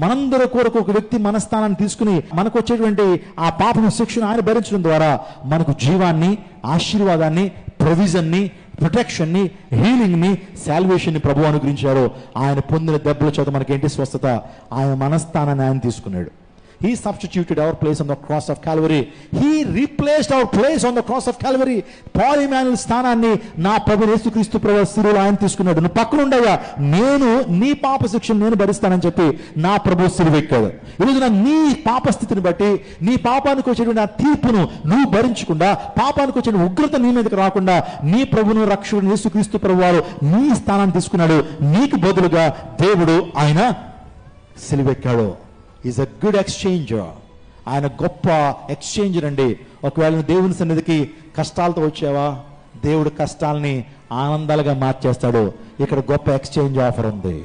మనందరి కొరకు ఒక వ్యక్తి మన స్థానాన్ని తీసుకుని మనకు వచ్చేటువంటి ఆ పాపను శిక్షను ఆయన భరించడం ద్వారా మనకు జీవాన్ని, ఆశీర్వాదాన్ని, ప్రొవిజన్ని, ప్రొటెక్షన్ని, హీలింగ్ని, సాల్వేషన్ని ప్రభు అనుగ్రహించారు. ఆయన పొందిన దెబ్బల చేత మనకేంటి స్వస్థత? ఆయన మన స్థానాన్ని ఆయన తీసుకున్నాడు. He substituted our place on the cross of Calvary. He replaced our place on the cross of Calvary. Paul Emmanuel స్థానాన్ని నా ప్రభు యేసుక్రీస్తు ప్రభు శిలువలో ఆయన తీసుకున్నాడు. నువ్వు పక్కన ఉండగా నేను నీ పాప శిక్షను నేను భరిస్తానని చెప్పి నా ప్రభు శిలువెక్కాడు. ఈరోజు నీ పాప స్థితిని బట్టి, నీ పాపానికి వచ్చేటువంటి ఆ తీర్పును నువ్వు భరించకుండా, పాపానికి వచ్చే ఉగ్రత నీ మీదకి రాకుండా నీ ప్రభును రక్షకుడు యేసుక్రీస్తు ప్రభు వారు నీ స్థానాన్ని తీసుకున్నాడు. నీకు బదులుగా దేవుడు ఆయన శిలువెక్కాడు. Is a good exchanger. ఆయన గొప్ప ఎక్స్చేంజర్ అండి. ఒకవేళ నువ్వు దేవుని సన్నిధికి కష్టాలతో వచ్చావా, దేవుడు కష్టాలని ఆనందాలుగా మార్చేస్తాడు. ఇక్కడ గొప్ప ఎక్స్చేంజ్ ఆఫర్ ఉంది.